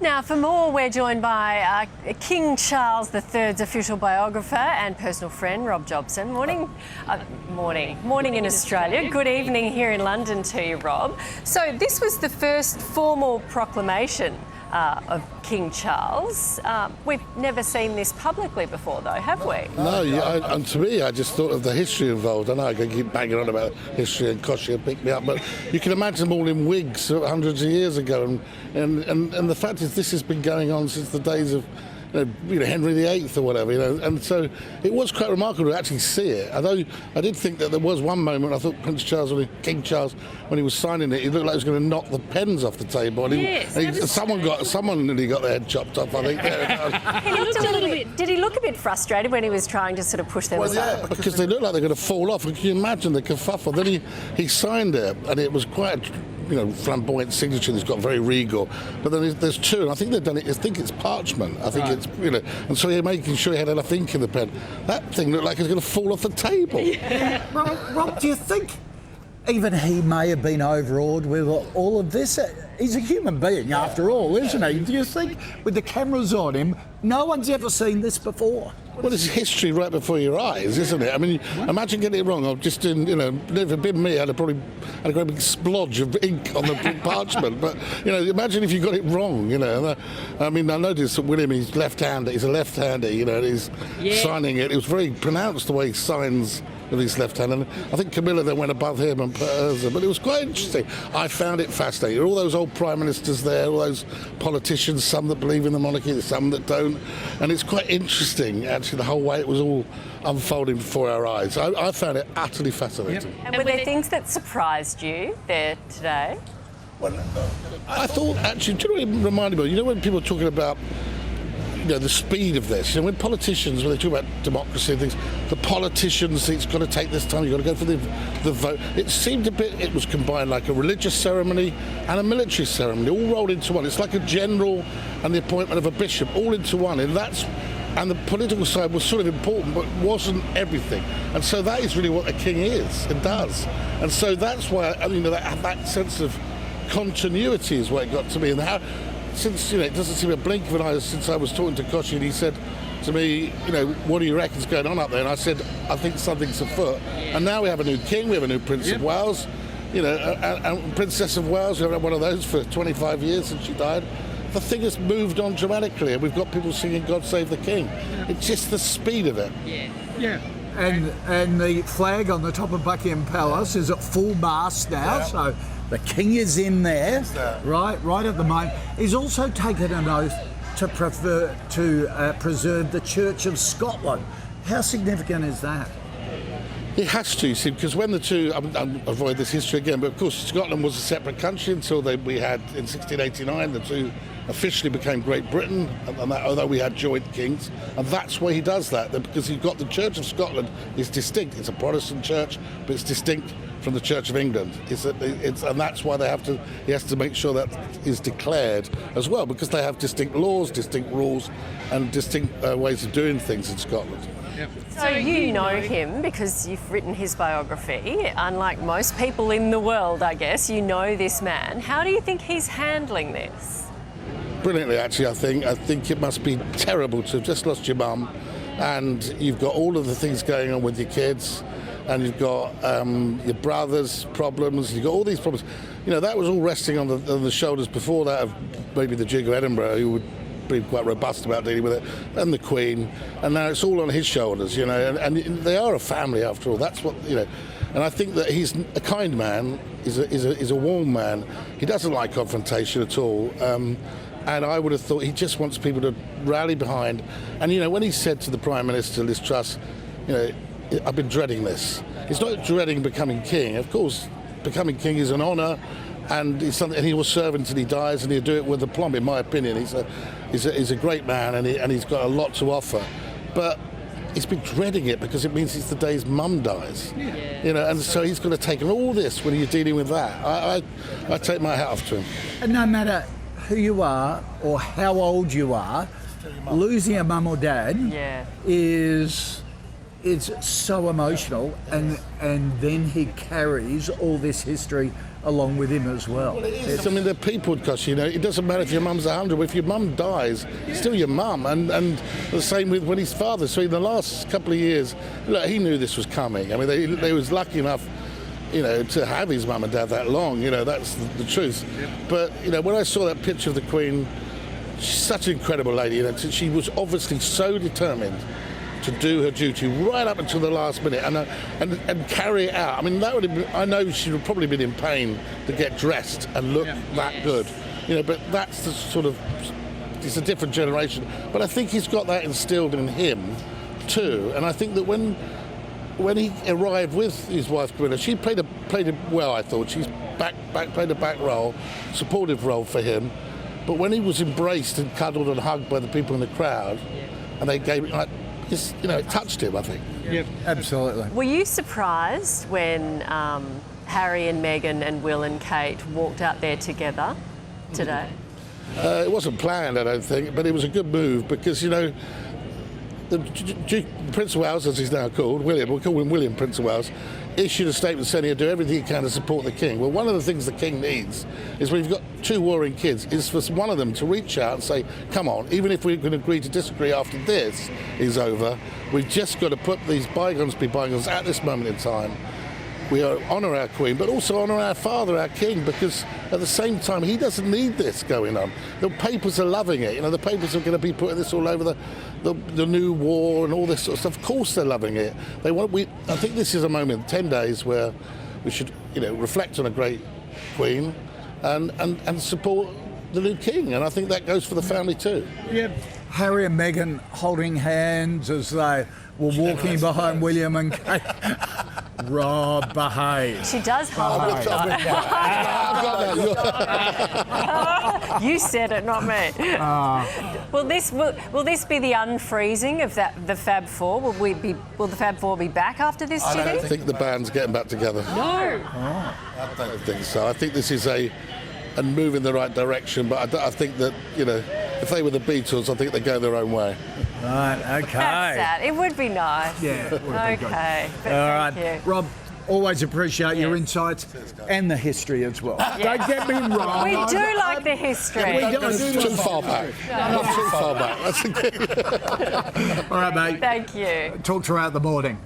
Now, for more, we're joined by King Charles III's official biographer and personal friend, Rob Jobson. Morning. Morning in Australia. Good evening here in London to you, Rob. So this was the first formal proclamation of King Charles. We've never seen this publicly before, though, have we? No, and to me, I just thought of the history involved. I know I can keep banging on about history and Koshy will pick me up, but you can imagine them all in wigs hundreds of years ago. And the fact is, this has been going on since the days of Henry VIII or whatever, and so it was quite remarkable to actually see it. Although I did think that there was one moment I thought King Charles, when he was signing it, he looked like he was going to knock the pens off the table. And someone nearly got their head chopped off, I think. He looked a little bit. Did he look a bit frustrated when he was trying to sort of push them aside? Yeah, because they looked like they're going to fall off. And can you imagine the kerfuffle? Then he signed it, and it was quite flamboyant signature that's got very regal. But then there's two, and I think they've done it. I think it's parchment. I think it's and so you're making sure he had enough ink in the pen. That thing looked like it was going to fall off the table. Yeah. Rob, do you think even he may have been overawed with all of this? He's a human being after all, isn't he? Do you think, with the cameras on him, no one's ever seen this before? Well, it's history right before your eyes, isn't it? I mean, imagine getting it wrong. I've just if it'd been me, I'd have probably had a great big splodge of ink on the parchment. But, imagine if you got it wrong, I mean, I noticed that William, he's left-hander, and he's signing it. It was very pronounced the way he signs with his left hand, and I think Camilla then went above him and put hers in. But it was quite interesting. I found it fascinating. All those old prime ministers there, all those politicians, some that believe in the monarchy, some that don't, and it's quite interesting, actually, the whole way it was all unfolding before our eyes. I found it utterly fascinating. And were there things that surprised you there today? Well, I thought, actually, do you know what it reminded me of? When people are talking about the speed of this. When politicians, when they talk about democracy and things, the politicians think it's got to take this time, you've got to go for the vote. It seemed it was combined like a religious ceremony and a military ceremony, all rolled into one. It's like a general and the appointment of a bishop, all into one. And the political side was sort of important, but wasn't everything. And so that is really what a king is, and does. And so that's why, that sense of continuity is what it got to me. And since, it doesn't seem a blink of an eye since I was talking to Koshy, and he said to me, what do you reckon's going on up there? And I said, I think something's afoot. And now we have a new king, we have a new Prince of Wales, and Princess of Wales. We've had one of those for 25 years since she died. The thing has moved on dramatically, and we've got people singing God Save the King. It's just the speed of it. Yeah. And the flag on the top of Buckingham Palace is at full mast now, so the king is in there, right at the moment. He's also taken an oath to preserve the Church of Scotland. How significant is that? It has to, you see, because when the two, I'll avoid this history again, but of course Scotland was a separate country until we had, in 1689, the two officially became Great Britain, although we had joint kings, and that's why he does that, because you've got the Church of Scotland is distinct. It's a Protestant church, but it's distinct from the Church of England. And that's why he has to make sure that is declared as well, because they have distinct laws, distinct rules, and distinct ways of doing things in Scotland. So you know him because you've written his biography. Unlike most people in the world, I guess, you know this man. How do you think he's handling this? Brilliantly, actually, I think. I think it must be terrible to have just lost your mum, and you've got all of the things going on with your kids, and you've got your brother's problems, you've got all these problems. That was all resting on the shoulders before that of maybe the Duke of Edinburgh, who would be quite robust about dealing with it, and the Queen, and now it's all on his shoulders, and they are a family after all. That's what, and I think that he's a kind man, he's a warm man. He doesn't like confrontation at all, and I would have thought he just wants people to rally behind. And when he said to the Prime Minister, Liz Truss, I've been dreading this. He's not dreading becoming king. Of course, becoming king is an honour, and it's something, and he will serve until he dies, and he'll do it with aplomb. In my opinion, he's a great man, and he's got a lot to offer. But he's been dreading it because it means it's the day his mum dies. And so he's got to take on all this when you're dealing with that. I take my hat off to him. And no matter who you are or how old you are, losing a mum or dad is so emotional, and then he carries all this history along with him as well. I mean, the people, because it doesn't matter if your mum's 100. If your mum dies, it's still your mum, and the same with when his father. So in the last couple of years, look, he knew this was coming. I mean, they was lucky enough, to have his mum and dad that long. That's the truth. But when I saw that picture of the Queen, she's such an incredible lady. She was obviously so determined to do her duty right up until the last minute and carry it out. I mean, that would have been, I know she would have probably been in pain to get dressed and look that good, but that's the sort of, it's a different generation. But I think he's got that instilled in him too. And I think that when he arrived with his wife Camilla, she played it well. I thought she's played a back role, supportive role for him. But when he was embraced and cuddled and hugged by the people in the crowd, and they gave it it touched him, I think. Yep, absolutely. Were you surprised when Harry and Meghan and Will and Kate walked out there together today? It wasn't planned, I don't think, but it was a good move because, the Prince of Wales, as he's now called, William, we'll call him William, Prince of Wales, issued a statement saying he'll do everything he can to support the King. Well, one of the things the King needs is when you've got two warring kids, is for one of them to reach out and say, come on, even if we can agree to disagree after this is over, we've just got to put these bygones be bygones at this moment in time. We honour our Queen, but also honour our father, our King, because at the same time, he doesn't need this going on. The papers are loving it. The papers are going to be putting this all over the new war and all this sort of stuff. Of course they're loving it. I think this is a moment, 10 days, where we should, reflect on a great Queen and support the new King. And I think that goes for the family too. Yeah. Harry and Meghan holding hands as they were walking behind William and Kate. Rob, behave. She does hold on. You said it, not me. Will this be the unfreezing of the Fab Four? Will the Fab Four be back after this? I don't think the band's getting back together. No. I don't think so. I think this is a move in the right direction, but I think that if they were the Beatles, I think they'd go their own way. Right, okay. That's sad. It would be nice. Yeah, it would be good. Okay. But all right, thank you. Rob, always appreciate your insights and the history as well. Don't get me wrong. We do like the history. Don't go too far back. Not too far back. That's All right, mate. Thank you. Talk throughout the morning.